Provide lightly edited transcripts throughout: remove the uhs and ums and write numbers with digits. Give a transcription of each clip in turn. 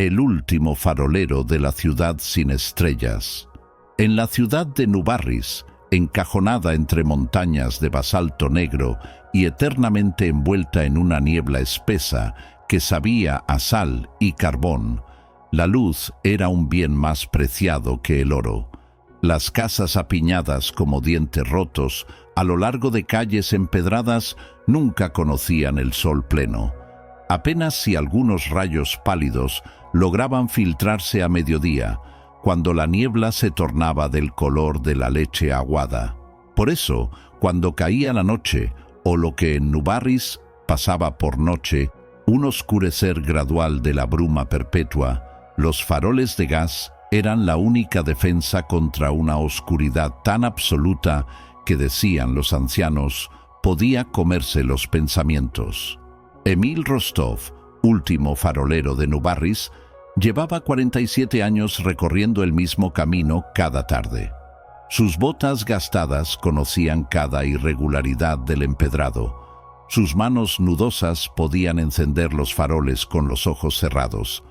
el último farolero de la ciudad sin estrellas. En la ciudad de Nubarris, encajonada entre montañas de basalto negro y eternamente envuelta en una niebla espesa que sabía a sal y carbón, la luz era un bien más preciado que el oro. Las casas apiñadas como dientes rotos a lo largo de calles empedradas nunca conocían el sol pleno. Apenas si algunos rayos pálidos lograban filtrarse a mediodía, cuando la niebla se tornaba del color de la leche aguada. Por eso, cuando caía la noche, o lo que en Nubarris pasaba por noche, un oscurecer gradual de la bruma perpetua, los faroles de gas eran la única defensa contra una oscuridad tan absoluta que, decían los ancianos, podía comerse los pensamientos. Emil Rostov, último farolero de Nubarris, llevaba 47 años recorriendo el mismo camino cada tarde. Sus botas gastadas conocían cada irregularidad del empedrado. Sus manos nudosas podían encender los faroles con los ojos cerrados.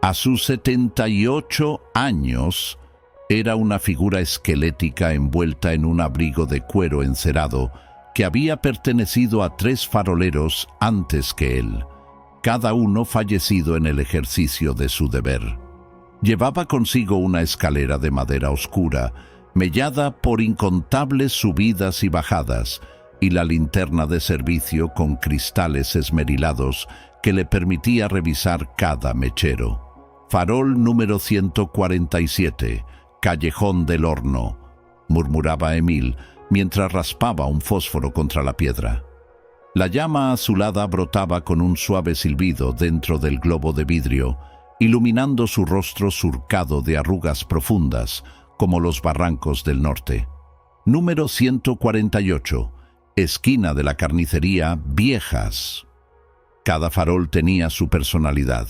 A sus 78 años, era una figura esquelética envuelta en un abrigo de cuero encerado que había pertenecido a 3 faroleros antes que él, cada uno fallecido en el ejercicio de su deber. Llevaba consigo una escalera de madera oscura, mellada por incontables subidas y bajadas, y la linterna de servicio con cristales esmerilados que le permitía revisar cada mechero. «Farol número 147, Callejón del Horno», murmuraba Emil mientras raspaba un fósforo contra la piedra. La llama azulada brotaba con un suave silbido dentro del globo de vidrio, iluminando su rostro surcado de arrugas profundas, como los barrancos del norte. Número 148, esquina de la carnicería Viejas. Cada farol tenía su personalidad.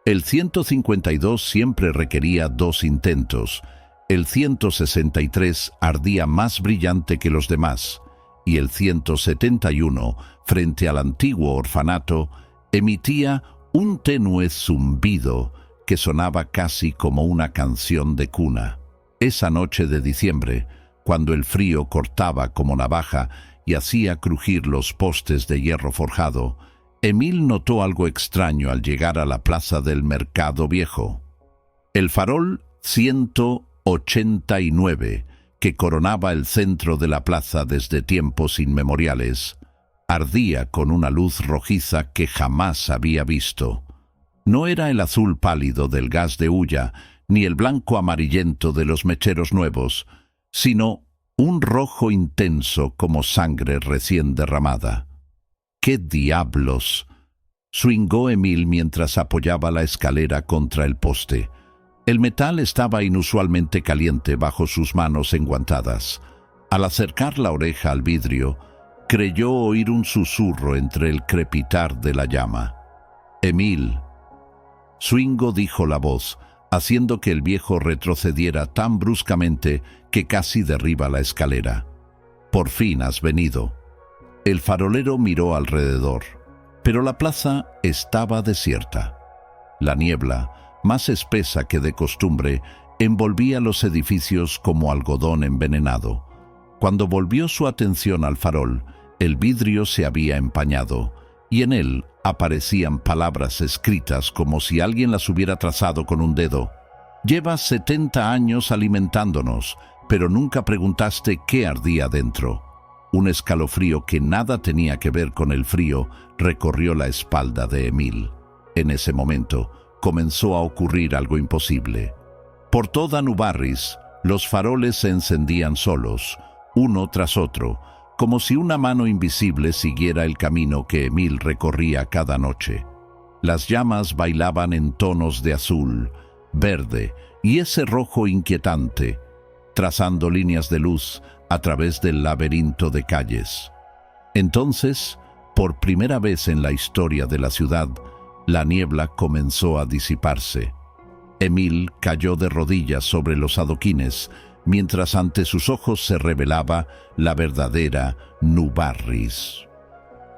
El 152 siempre requería 2 intentos, el 163 ardía más brillante que los demás, y el 171, frente al antiguo orfanato, emitía un tenue zumbido que sonaba casi como una canción de cuna. Esa noche de diciembre, cuando el frío cortaba como navaja y hacía crujir los postes de hierro forjado, Emil notó algo extraño al llegar a la plaza del Mercado Viejo. El farol 189, que coronaba el centro de la plaza desde tiempos inmemoriales, ardía con una luz rojiza que jamás había visto. No era el azul pálido del gas de hulla, ni el blanco amarillento de los mecheros nuevos, sino un rojo intenso como sangre recién derramada. ¡Qué diablos!, swingó Emil mientras apoyaba la escalera contra el poste. El metal estaba inusualmente caliente bajo sus manos enguantadas. Al acercar la oreja al vidrio, creyó oír un susurro entre el crepitar de la llama. «Emil». Swingo dijo la voz, haciendo que el viejo retrocediera tan bruscamente que casi derriba la escalera. «Por fin has venido». El farolero miró alrededor, pero la plaza estaba desierta. La niebla, más espesa que de costumbre, envolvía los edificios como algodón envenenado. Cuando volvió su atención al farol, el vidrio se había empañado, y en él aparecían palabras escritas como si alguien las hubiera trazado con un dedo. «Llevas 70 años alimentándonos, pero nunca preguntaste qué ardía dentro». Un escalofrío que nada tenía que ver con el frío recorrió la espalda de Emil. En ese momento comenzó a ocurrir algo imposible. Por toda Nubarris, los faroles se encendían solos, uno tras otro, como si una mano invisible siguiera el camino que Emil recorría cada noche. Las llamas bailaban en tonos de azul, verde y ese rojo inquietante, trazando líneas de luz a través del laberinto de calles. Entonces, por primera vez en la historia de la ciudad, la niebla comenzó a disiparse. Emil cayó de rodillas sobre los adoquines, mientras ante sus ojos se revelaba la verdadera Nubarris.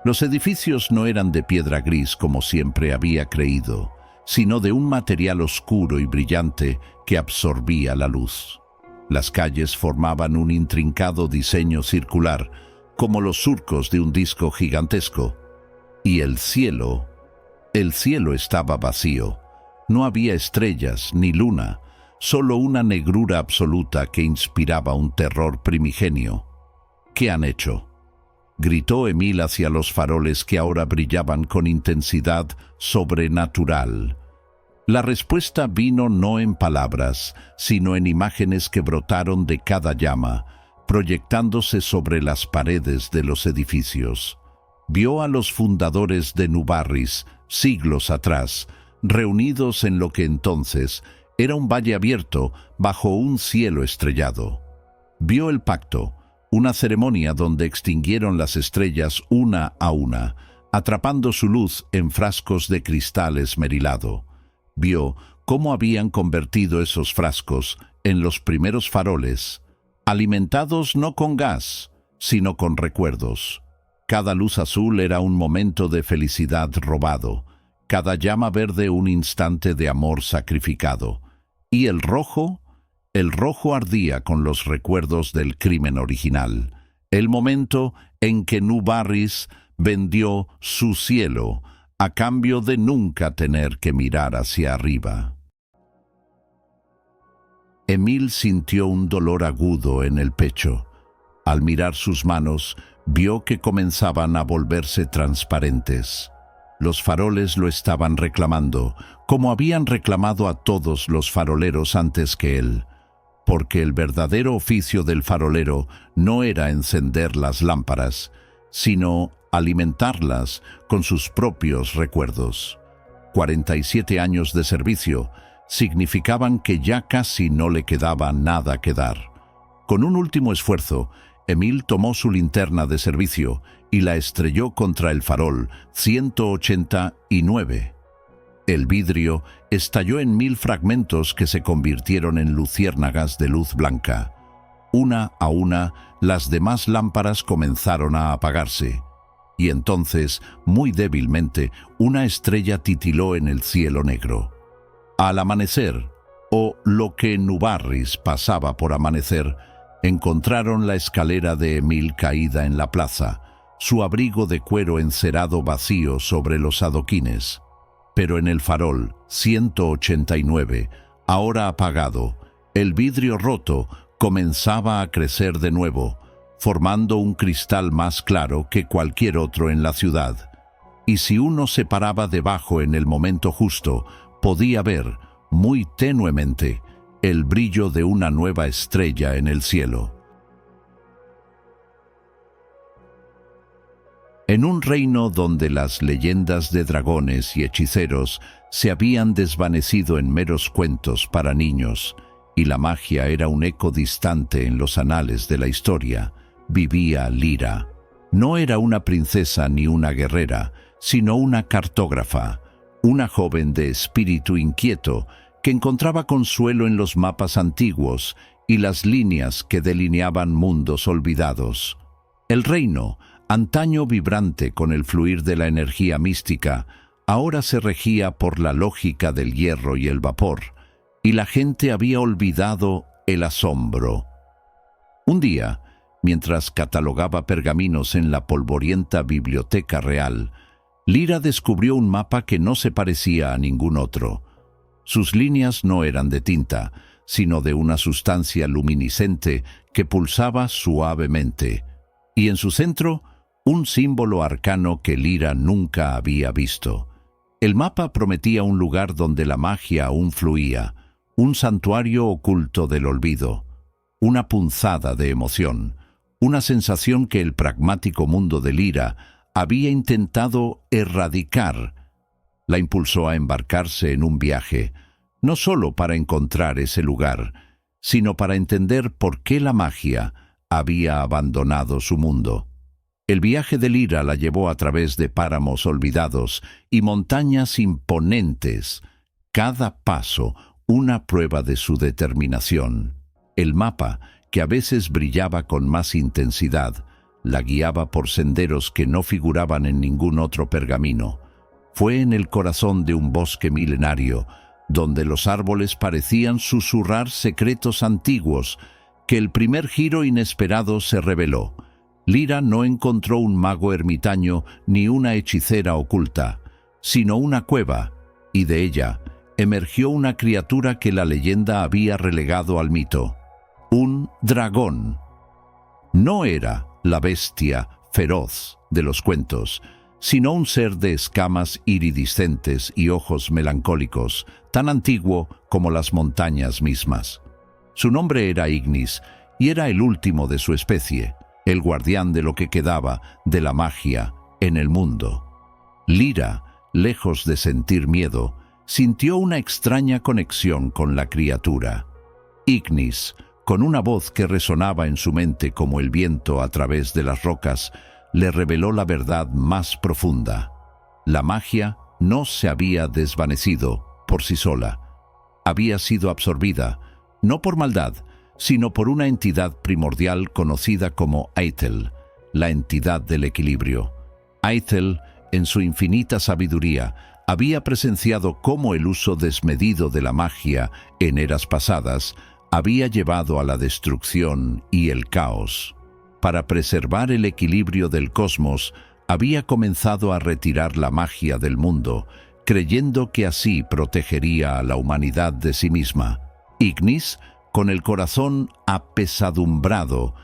Los edificios no eran de piedra gris como siempre había creído, sino de un material oscuro y brillante que absorbía la luz. Las calles formaban un intrincado diseño circular, como los surcos de un disco gigantesco. Y el cielo estaba vacío. No había estrellas ni luna, solo una negrura absoluta que inspiraba un terror primigenio. ¿Qué han hecho?, gritó Emil hacia los faroles que ahora brillaban con intensidad sobrenatural. La respuesta vino no en palabras, sino en imágenes que brotaron de cada llama, proyectándose sobre las paredes de los edificios. Vio a los fundadores de Nubarris, siglos atrás, reunidos en lo que entonces era un valle abierto bajo un cielo estrellado. Vio el pacto, una ceremonia donde extinguieron las estrellas una a una, atrapando su luz en frascos de cristal esmerilado. Vio cómo habían convertido esos frascos en los primeros faroles, alimentados no con gas, sino con recuerdos. Cada luz azul era un momento de felicidad robado, cada llama verde un instante de amor sacrificado. Y el rojo ardía con los recuerdos del crimen original, el momento en que Nubarris vendió su cielo a cambio de nunca tener que mirar hacia arriba. Emil sintió un dolor agudo en el pecho. Al mirar sus manos, vio que comenzaban a volverse transparentes. Los faroles lo estaban reclamando, como habían reclamado a todos los faroleros antes que él, porque el verdadero oficio del farolero no era encender las lámparas, sino alimentarlas con sus propios recuerdos. 47 años de servicio significaban que ya casi no le quedaba nada que dar. Con un último esfuerzo, Emil tomó su linterna de servicio y la estrelló contra el farol 189. El vidrio estalló en 1000 fragmentos que se convirtieron en luciérnagas de luz blanca. Una a una, las demás lámparas comenzaron a apagarse. Y entonces, muy débilmente, una estrella titiló en el cielo negro. Al amanecer, o lo que en Nubarris pasaba por amanecer, encontraron la escalera de Emil caída en la plaza, su abrigo de cuero encerado vacío sobre los adoquines. Pero en el farol 189, ahora apagado, el vidrio roto comenzaba a crecer de nuevo, formando un cristal más claro que cualquier otro en la ciudad. Y si uno se paraba debajo en el momento justo, podía ver, muy tenuemente, el brillo de una nueva estrella en el cielo. En un reino donde las leyendas de dragones y hechiceros se habían desvanecido en meros cuentos para niños, y la magia era un eco distante en los anales de la historia, vivía Lyra. No era una princesa ni una guerrera, sino una cartógrafa, una joven de espíritu inquieto que encontraba consuelo en los mapas antiguos y las líneas que delineaban mundos olvidados. El reino, antaño vibrante con el fluir de la energía mística, ahora se regía por la lógica del hierro y el vapor, y la gente había olvidado el asombro. Un día, mientras catalogaba pergaminos en la polvorienta biblioteca real, Lyra descubrió un mapa que no se parecía a ningún otro. Sus líneas no eran de tinta, sino de una sustancia luminiscente que pulsaba suavemente, y en su centro, un símbolo arcano que Lyra nunca había visto. El mapa prometía un lugar donde la magia aún fluía, un santuario oculto del olvido, una punzada de emoción, una sensación que el pragmático mundo de Lyra había intentado erradicar. La impulsó a embarcarse en un viaje, no solo para encontrar ese lugar, sino para entender por qué la magia había abandonado su mundo. El viaje de Lyra la llevó a través de páramos olvidados y montañas imponentes, cada paso una prueba de su determinación. El mapa, que a veces brillaba con más intensidad, la guiaba por senderos que no figuraban en ningún otro pergamino. Fue en el corazón de un bosque milenario, donde los árboles parecían susurrar secretos antiguos, que el primer giro inesperado se reveló. Lyra no encontró un mago ermitaño ni una hechicera oculta, sino una cueva, y de ella emergió una criatura que la leyenda había relegado al mito: un dragón. No era la bestia feroz de los cuentos, sino un ser de escamas iridiscentes y ojos melancólicos, tan antiguo como las montañas mismas. Su nombre era Ignis, y era el último de su especie, el guardián de lo que quedaba de la magia en el mundo. Lyra, lejos de sentir miedo, sintió una extraña conexión con la criatura. Ignis, con una voz que resonaba en su mente como el viento a través de las rocas, le reveló la verdad más profunda. La magia no se había desvanecido por sí sola. Había sido absorbida, no por maldad, sino por una entidad primordial conocida como Aethel, la entidad del equilibrio. Aethel, en su infinita sabiduría, había presenciado cómo el uso desmedido de la magia en eras pasadas había llevado a la destrucción y el caos. Para preservar el equilibrio del cosmos, había comenzado a retirar la magia del mundo, creyendo que así protegería a la humanidad de sí misma. Ignis, con el corazón apesadumbrado,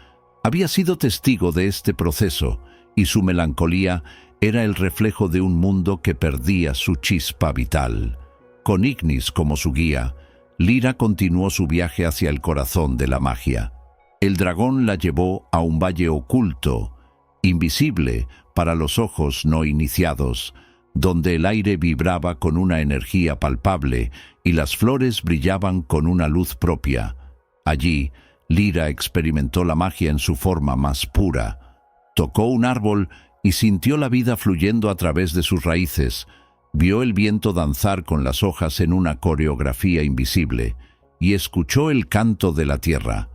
había sido testigo de este proceso, y su melancolía era el reflejo de un mundo que perdía su chispa vital. Con Ignis como su guía, Lyra continuó su viaje hacia el corazón de la magia. El dragón la llevó a un valle oculto, invisible para los ojos no iniciados, donde el aire vibraba con una energía palpable y las flores brillaban con una luz propia. Allí, Lyra experimentó la magia en su forma más pura. Tocó un árbol y sintió la vida fluyendo a través de sus raíces. Vio el viento danzar con las hojas en una coreografía invisible y escuchó el canto de la tierra.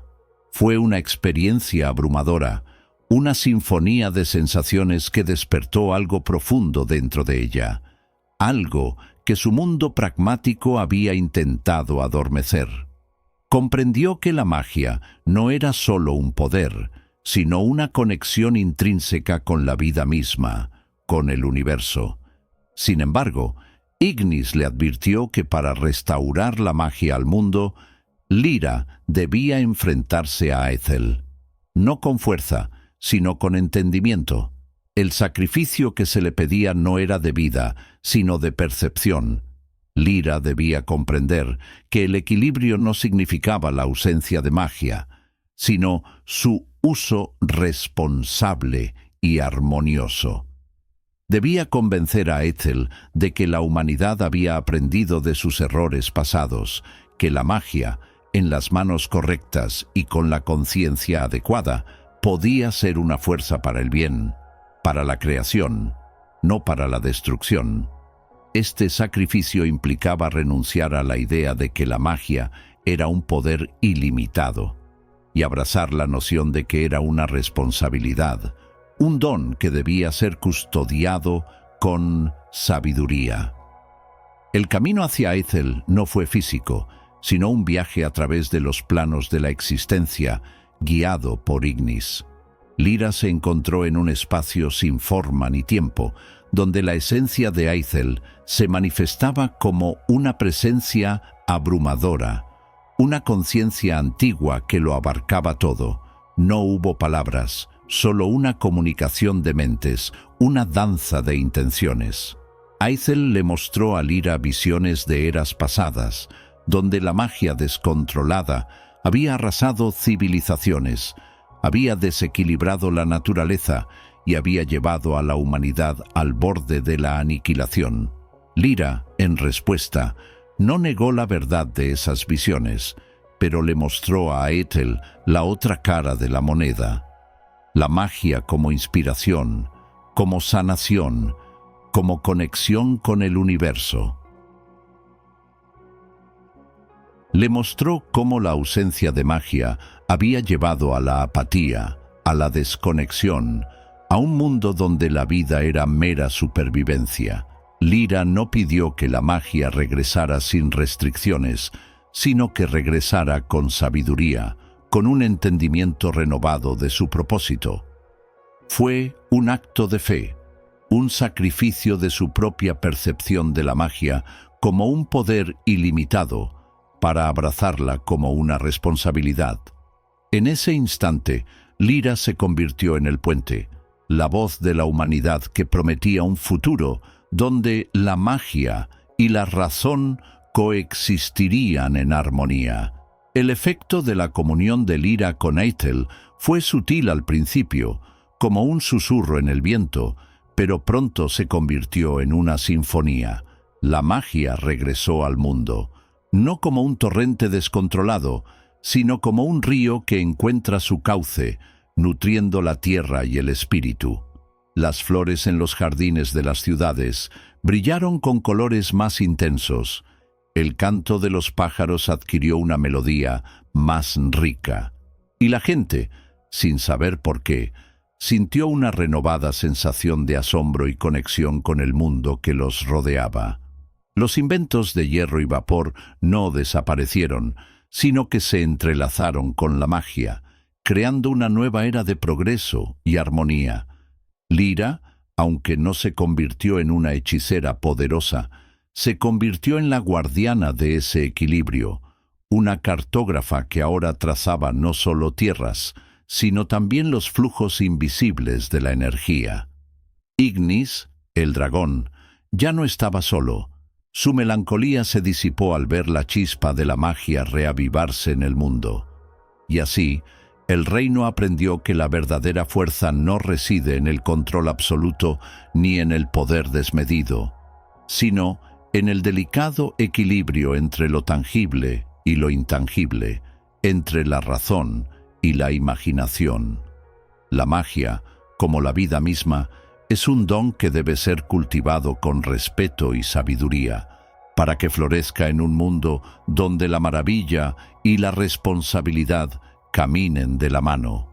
Fue una experiencia abrumadora, una sinfonía de sensaciones que despertó algo profundo dentro de ella, algo que su mundo pragmático había intentado adormecer. Comprendió que la magia no era solo un poder, sino una conexión intrínseca con la vida misma, con el universo. Sin embargo, Ignis le advirtió que para restaurar la magia al mundo, Lyra debía enfrentarse a Aethel, no con fuerza, sino con entendimiento. El sacrificio que se le pedía no era de vida, sino de percepción. Lyra debía comprender que el equilibrio no significaba la ausencia de magia, sino su uso responsable y armonioso. Debía convencer a Aethel de que la humanidad había aprendido de sus errores pasados, que la magia, en las manos correctas y con la conciencia adecuada, podía ser una fuerza para el bien, para la creación, no para la destrucción. Este sacrificio implicaba renunciar a la idea de que la magia era un poder ilimitado y abrazar la noción de que era una responsabilidad, un don que debía ser custodiado con sabiduría. El camino hacia Aethel no fue físico, sino un viaje a través de los planos de la existencia, guiado por Ignis. Lyra se encontró en un espacio sin forma ni tiempo, donde la esencia de Aethel se manifestaba como una presencia abrumadora, una conciencia antigua que lo abarcaba todo. No hubo palabras, solo una comunicación de mentes, una danza de intenciones. Aethel le mostró a Lyra visiones de eras pasadas, donde la magia descontrolada había arrasado civilizaciones, había desequilibrado la naturaleza y había llevado a la humanidad al borde de la aniquilación. Lyra, en respuesta, no negó la verdad de esas visiones, pero le mostró a Aethel la otra cara de la moneda. La magia como inspiración, como sanación, como conexión con el universo. Le mostró cómo la ausencia de magia había llevado a la apatía, a la desconexión, a un mundo donde la vida era mera supervivencia. Lyra no pidió que la magia regresara sin restricciones, sino que regresara con sabiduría, con un entendimiento renovado de su propósito. Fue un acto de fe, un sacrificio de su propia percepción de la magia como un poder ilimitado, para abrazarla como una responsabilidad. En ese instante, Lyra se convirtió en el puente, la voz de la humanidad que prometía un futuro donde la magia y la razón coexistirían en armonía. El efecto de la comunión de Lyra con Eitel fue sutil al principio, como un susurro en el viento, pero pronto se convirtió en una sinfonía. La magia regresó al mundo, no como un torrente descontrolado, sino como un río que encuentra su cauce, nutriendo la tierra y el espíritu. Las flores en los jardines de las ciudades brillaron con colores más intensos. El canto de los pájaros adquirió una melodía más rica. Y la gente, sin saber por qué, sintió una renovada sensación de asombro y conexión con el mundo que los rodeaba. Los inventos de hierro y vapor no desaparecieron, sino que se entrelazaron con la magia, creando una nueva era de progreso y armonía. Lyra, aunque no se convirtió en una hechicera poderosa, se convirtió en la guardiana de ese equilibrio, una cartógrafa que ahora trazaba no solo tierras, sino también los flujos invisibles de la energía. Ignis, el dragón, ya no estaba solo. Su melancolía se disipó al ver la chispa de la magia reavivarse en el mundo. Y así, el reino aprendió que la verdadera fuerza no reside en el control absoluto ni en el poder desmedido, sino en el delicado equilibrio entre lo tangible y lo intangible, entre la razón y la imaginación. La magia, como la vida misma, es un don que debe ser cultivado con respeto y sabiduría, para que florezca en un mundo donde la maravilla y la responsabilidad caminen de la mano.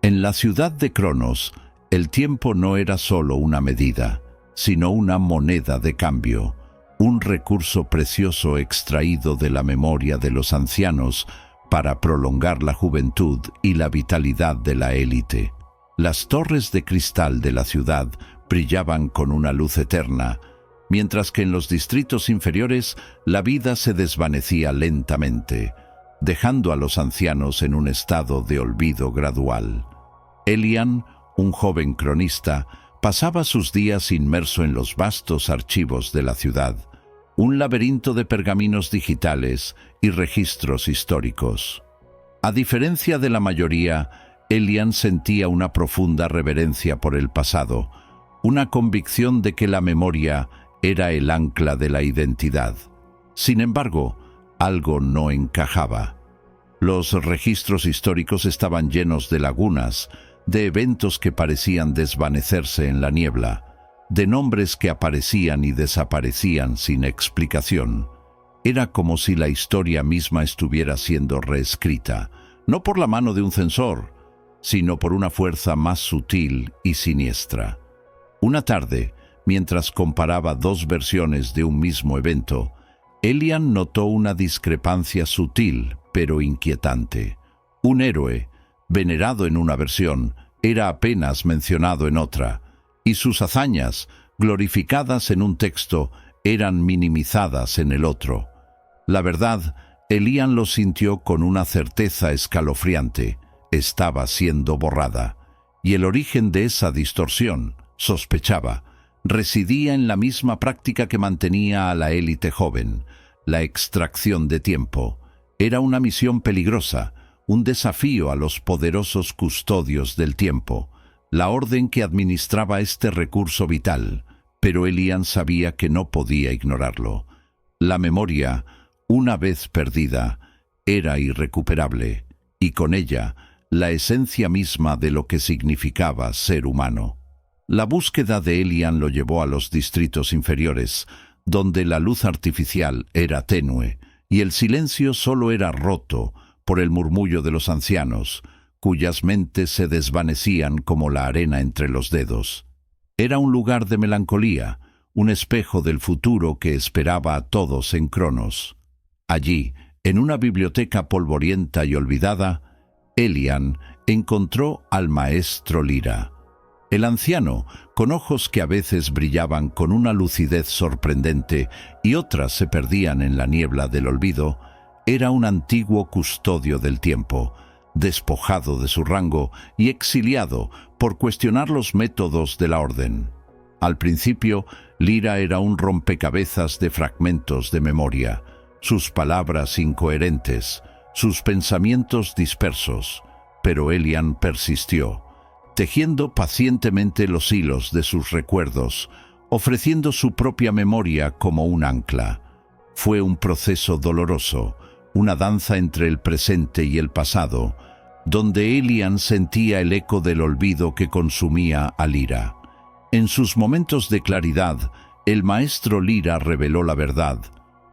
En la ciudad de Cronos, el tiempo no era solo una medida, sino una moneda de cambio, un recurso precioso extraído de la memoria de los ancianos para prolongar la juventud y la vitalidad de la élite. Las torres de cristal de la ciudad brillaban con una luz eterna, mientras que en los distritos inferiores la vida se desvanecía lentamente, dejando a los ancianos en un estado de olvido gradual. Elian, un joven cronista, pasaba sus días inmerso en los vastos archivos de la ciudad, un laberinto de pergaminos digitales y registros históricos. A diferencia de la mayoría, Elian sentía una profunda reverencia por el pasado, una convicción de que la memoria era el ancla de la identidad. Sin embargo, algo no encajaba. Los registros históricos estaban llenos de lagunas, de eventos que parecían desvanecerse en la niebla, de nombres que aparecían y desaparecían sin explicación. Era como si la historia misma estuviera siendo reescrita, no por la mano de un censor, sino por una fuerza más sutil y siniestra. Una tarde, mientras comparaba dos versiones de un mismo evento, Elian notó una discrepancia sutil pero inquietante. Un héroe, venerado en una versión, era apenas mencionado en otra, y sus hazañas, glorificadas en un texto, eran minimizadas en el otro. La verdad, Elian lo sintió con una certeza escalofriante. Estaba siendo borrada, y el origen de esa distorsión, sospechaba, residía en la misma práctica que mantenía a la élite joven, la extracción de tiempo. Era una misión peligrosa, un desafío a los poderosos custodios del tiempo, la orden que administraba este recurso vital, pero Elian sabía que no podía ignorarlo. La memoria, una vez perdida, era irrecuperable, y con ella, la esencia misma de lo que significaba ser humano. La búsqueda de Elian lo llevó a los distritos inferiores, donde la luz artificial era tenue, y el silencio solo era roto por el murmullo de los ancianos, cuyas mentes se desvanecían como la arena entre los dedos. Era un lugar de melancolía, un espejo del futuro que esperaba a todos en Cronos. Allí, en una biblioteca polvorienta y olvidada, Elian encontró al maestro Lyra. El anciano, con ojos que a veces brillaban con una lucidez sorprendente y otras se perdían en la niebla del olvido, era un antiguo custodio del tiempo, despojado de su rango y exiliado por cuestionar los métodos de la orden. Al principio, Lyra era un rompecabezas de fragmentos de memoria, sus palabras incoherentes, sus pensamientos dispersos, pero Elian persistió, tejiendo pacientemente los hilos de sus recuerdos, ofreciendo su propia memoria como un ancla. Fue un proceso doloroso, una danza entre el presente y el pasado, donde Elian sentía el eco del olvido que consumía a Lyra. En sus momentos de claridad, el maestro Lyra reveló la verdad,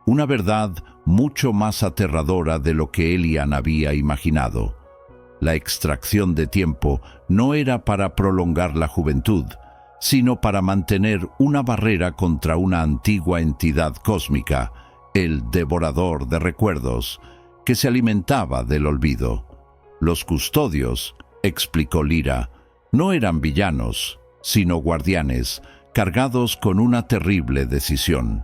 una verdad mucho más aterradora de lo que Elian había imaginado. La extracción de tiempo no era para prolongar la juventud, sino para mantener una barrera contra una antigua entidad cósmica, el devorador de recuerdos, que se alimentaba del olvido. Los custodios, explicó Lyra, no eran villanos, sino guardianes, cargados con una terrible decisión.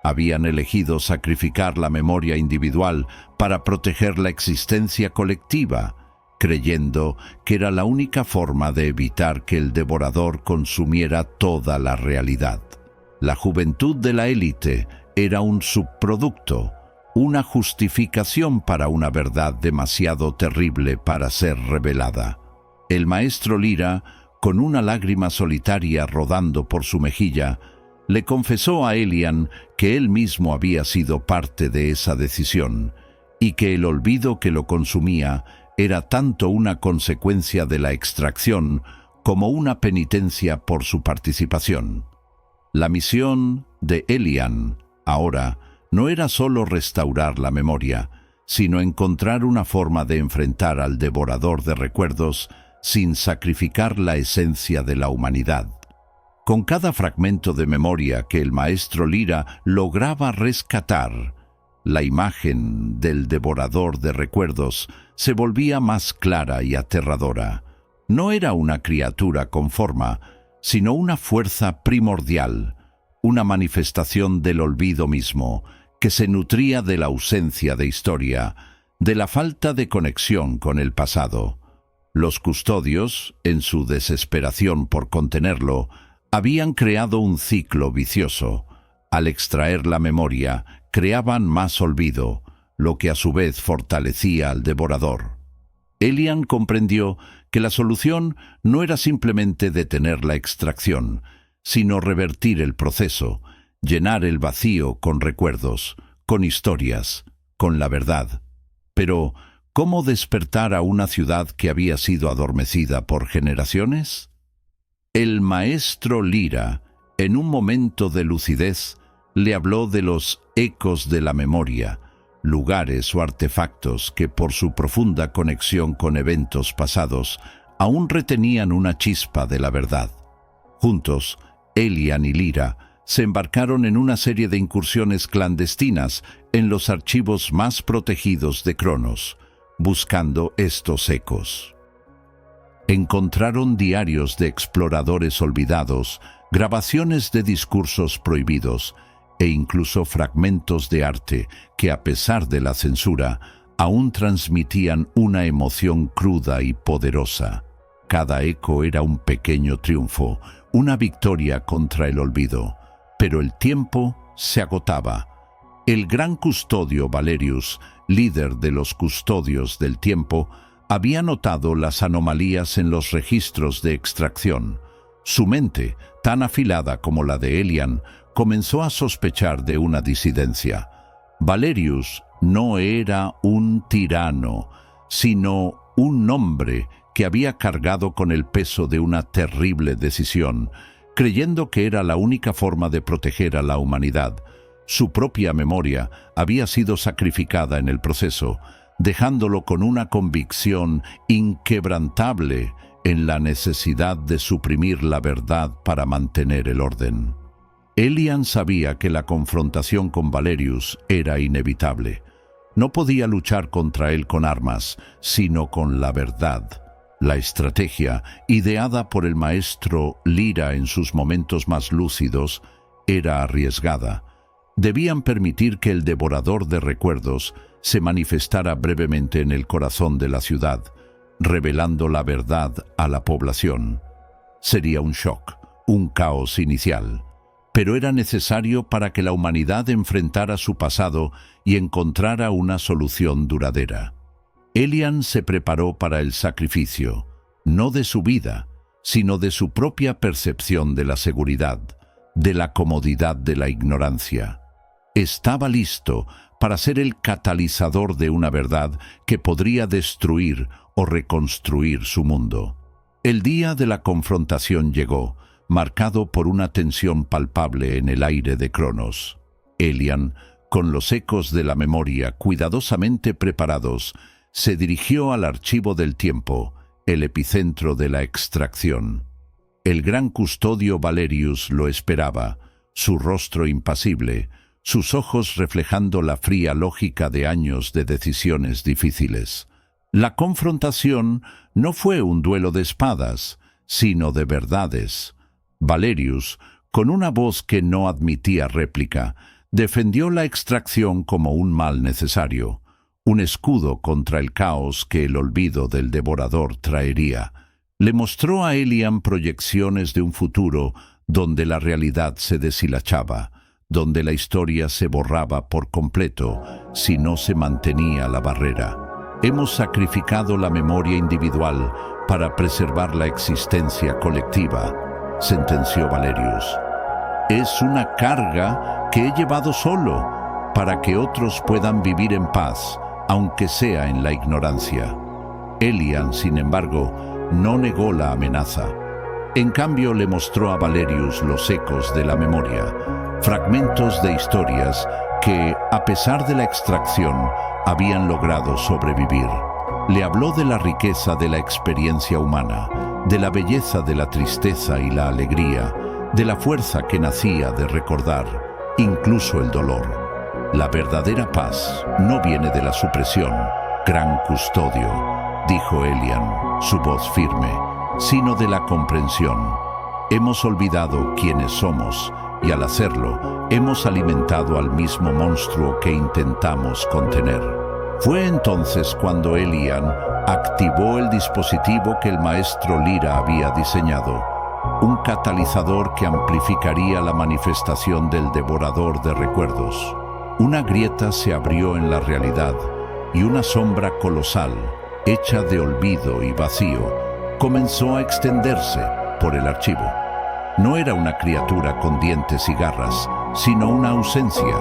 Habían elegido sacrificar la memoria individual para proteger la existencia colectiva, creyendo que era la única forma de evitar que el devorador consumiera toda la realidad. La juventud de la élite era un subproducto, una justificación para una verdad demasiado terrible para ser revelada. El maestro Lyra, con una lágrima solitaria rodando por su mejilla, le confesó a Elian que él mismo había sido parte de esa decisión y que el olvido que lo consumía era tanto una consecuencia de la extracción como una penitencia por su participación. La misión de Elian, ahora, no era solo restaurar la memoria, sino encontrar una forma de enfrentar al devorador de recuerdos sin sacrificar la esencia de la humanidad. Con cada fragmento de memoria que el maestro Lyra lograba rescatar, la imagen del devorador de recuerdos se volvía más clara y aterradora. No era una criatura con forma, sino una fuerza primordial, una manifestación del olvido mismo, que se nutría de la ausencia de historia, de la falta de conexión con el pasado. Los custodios, en su desesperación por contenerlo, habían creado un ciclo vicioso. Al extraer la memoria, creaban más olvido, lo que a su vez fortalecía al devorador. Elian comprendió que la solución no era simplemente detener la extracción, sino revertir el proceso, llenar el vacío con recuerdos, con historias, con la verdad. Pero, ¿cómo despertar a una ciudad que había sido adormecida por generaciones? El maestro Lyra, en un momento de lucidez, le habló de los ecos de la memoria, lugares o artefactos que por su profunda conexión con eventos pasados aún retenían una chispa de la verdad. Juntos, Elian y Lyra se embarcaron en una serie de incursiones clandestinas en los archivos más protegidos de Cronos, buscando estos ecos. Encontraron diarios de exploradores olvidados, grabaciones de discursos prohibidos e incluso fragmentos de arte que, a pesar de la censura, aún transmitían una emoción cruda y poderosa. Cada eco era un pequeño triunfo, una victoria contra el olvido. Pero el tiempo se agotaba. El gran custodio Valerius, líder de los custodios del tiempo, había notado las anomalías en los registros de extracción. Su mente, tan afilada como la de Elian, comenzó a sospechar de una disidencia. Valerius no era un tirano, sino un hombre que había cargado con el peso de una terrible decisión, creyendo que era la única forma de proteger a la humanidad. Su propia memoria había sido sacrificada en el proceso, dejándolo con una convicción inquebrantable en la necesidad de suprimir la verdad para mantener el orden. Elian sabía que la confrontación con Valerius era inevitable. No podía luchar contra él con armas, sino con la verdad. La estrategia, ideada por el maestro Lyra en sus momentos más lúcidos, era arriesgada. Debían permitir que el devorador de recuerdos se manifestara brevemente en el corazón de la ciudad, revelando la verdad a la población. Sería un shock, un caos inicial, pero era necesario para que la humanidad enfrentara su pasado y encontrara una solución duradera. Elian se preparó para el sacrificio, no de su vida, sino de su propia percepción de la seguridad, de la comodidad de la ignorancia. Estaba listo para ser el catalizador de una verdad que podría destruir o reconstruir su mundo. El día de la confrontación llegó, marcado por una tensión palpable en el aire de Cronos. Elian, con los ecos de la memoria cuidadosamente preparados, se dirigió al archivo del tiempo, el epicentro de la extracción. El gran custodio Valerius lo esperaba, su rostro impasible, sus ojos reflejando la fría lógica de años de decisiones difíciles. La confrontación no fue un duelo de espadas, sino de verdades. Valerius, con una voz que no admitía réplica, defendió la extracción como un mal necesario, un escudo contra el caos que el olvido del devorador traería. Le mostró a Elian proyecciones de un futuro donde la realidad se deshilachaba, donde la historia se borraba por completo si no se mantenía la barrera. Hemos sacrificado la memoria individual para preservar la existencia colectiva, sentenció Valerius. Es una carga que he llevado solo para que otros puedan vivir en paz, aunque sea en la ignorancia. Elian, sin embargo, no negó la amenaza. En cambio, le mostró a Valerius los ecos de la memoria, fragmentos de historias que, a pesar de la extracción, habían logrado sobrevivir. Le habló de la riqueza de la experiencia humana, de la belleza de la tristeza y la alegría, de la fuerza que nacía de recordar, incluso el dolor. La verdadera paz no viene de la supresión, gran custodio, dijo Elian, su voz firme, sino de la comprensión. Hemos olvidado quiénes somos y al hacerlo hemos alimentado al mismo monstruo que intentamos contener. Fue entonces cuando Elian activó el dispositivo que el maestro Lyra había diseñado, un catalizador que amplificaría la manifestación del devorador de recuerdos. Una grieta se abrió en la realidad y una sombra colosal, hecha de olvido y vacío, comenzó a extenderse por el archivo. No era una criatura con dientes y garras, sino una ausencia,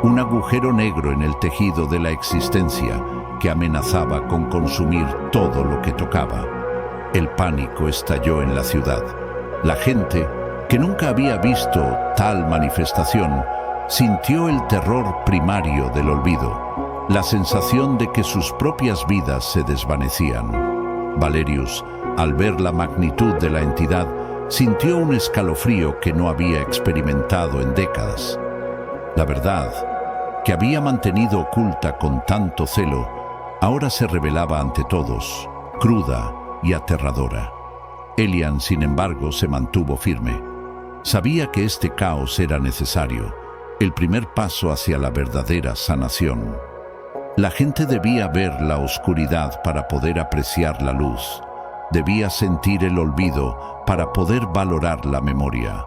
un agujero negro en el tejido de la existencia que amenazaba con consumir todo lo que tocaba. El pánico estalló en la ciudad. La gente, que nunca había visto tal manifestación, sintió el terror primario del olvido, la sensación de que sus propias vidas se desvanecían. Valerius, al ver la magnitud de la entidad, sintió un escalofrío que no había experimentado en décadas. La verdad, que había mantenido oculta con tanto celo, ahora se revelaba ante todos, cruda y aterradora. Elian, sin embargo, se mantuvo firme. Sabía que este caos era necesario, el primer paso hacia la verdadera sanación. La gente debía ver la oscuridad para poder apreciar la luz. Debía sentir el olvido para poder valorar la memoria.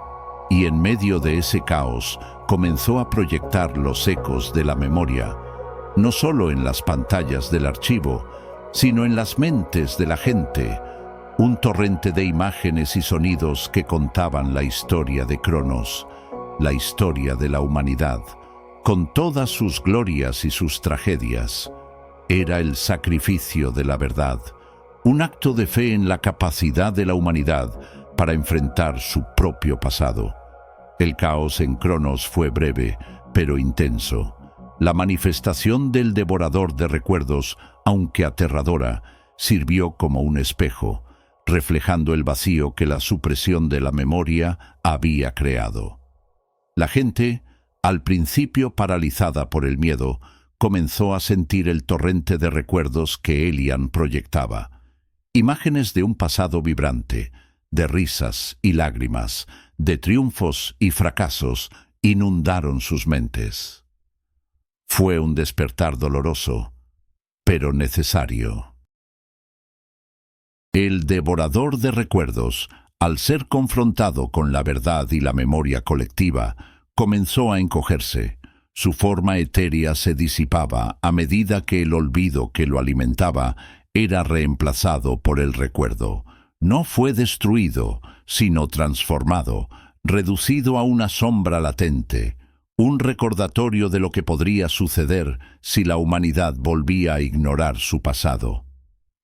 Y en medio de ese caos comenzó a proyectar los ecos de la memoria, no solo en las pantallas del archivo, sino en las mentes de la gente, un torrente de imágenes y sonidos que contaban la historia de Cronos, la historia de la humanidad, con todas sus glorias y sus tragedias. Era el sacrificio de la verdad, un acto de fe en la capacidad de la humanidad para enfrentar su propio pasado. El caos en Cronos fue breve, pero intenso. La manifestación del devorador de recuerdos, aunque aterradora, sirvió como un espejo, reflejando el vacío que la supresión de la memoria había creado. La gente, al principio paralizada por el miedo, comenzó a sentir el torrente de recuerdos que Elian proyectaba. Imágenes de un pasado vibrante, de risas y lágrimas, de triunfos y fracasos, inundaron sus mentes. Fue un despertar doloroso, pero necesario. El devorador de recuerdos, al ser confrontado con la verdad y la memoria colectiva, comenzó a encogerse. Su forma etérea se disipaba a medida que el olvido que lo alimentaba era reemplazado por el recuerdo. No fue destruido, sino transformado, reducido a una sombra latente, un recordatorio de lo que podría suceder si la humanidad volvía a ignorar su pasado.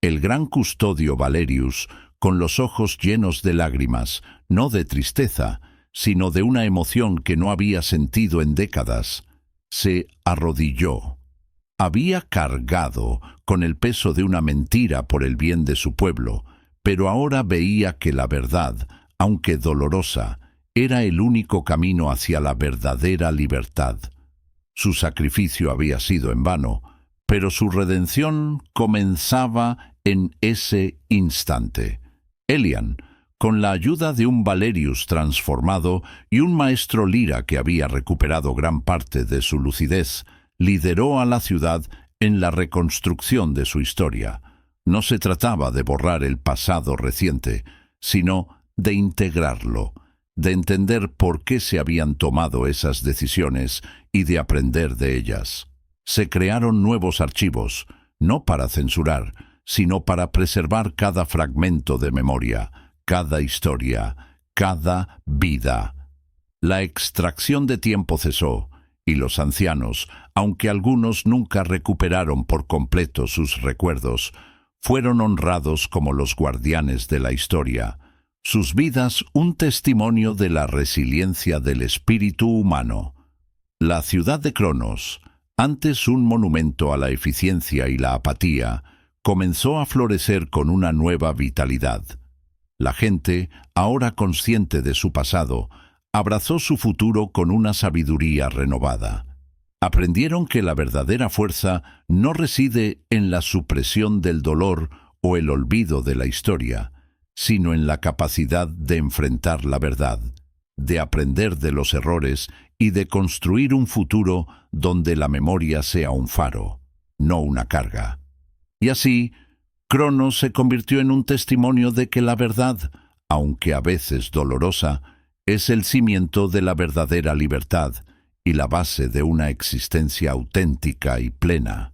El gran custodio Valerius, con los ojos llenos de lágrimas, no de tristeza, sino de una emoción que no había sentido en décadas, se arrodilló. Había cargado con el peso de una mentira por el bien de su pueblo, pero ahora veía que la verdad, aunque dolorosa, era el único camino hacia la verdadera libertad. Su sacrificio había sido en vano, pero su redención comenzaba en ese instante. Elian, con la ayuda de un Valerius transformado y un maestro Lira que había recuperado gran parte de su lucidez, lideró a la ciudad en la reconstrucción de su historia. No se trataba de borrar el pasado reciente, sino de integrarlo, de entender por qué se habían tomado esas decisiones y de aprender de ellas. Se crearon nuevos archivos, no para censurar, sino para preservar cada fragmento de memoria, cada historia, cada vida. La extracción de tiempo cesó, y los ancianos, aunque algunos nunca recuperaron por completo sus recuerdos, fueron honrados como los guardianes de la historia, sus vidas un testimonio de la resiliencia del espíritu humano. La ciudad de Cronos, antes un monumento a la eficiencia y la apatía, comenzó a florecer con una nueva vitalidad. La gente, ahora consciente de su pasado, abrazó su futuro con una sabiduría renovada. Aprendieron que la verdadera fuerza no reside en la supresión del dolor o el olvido de la historia, sino en la capacidad de enfrentar la verdad, de aprender de los errores y de construir un futuro donde la memoria sea un faro, no una carga. Y así, Cronos se convirtió en un testimonio de que la verdad, aunque a veces dolorosa, es el cimiento de la verdadera libertad y la base de una existencia auténtica y plena.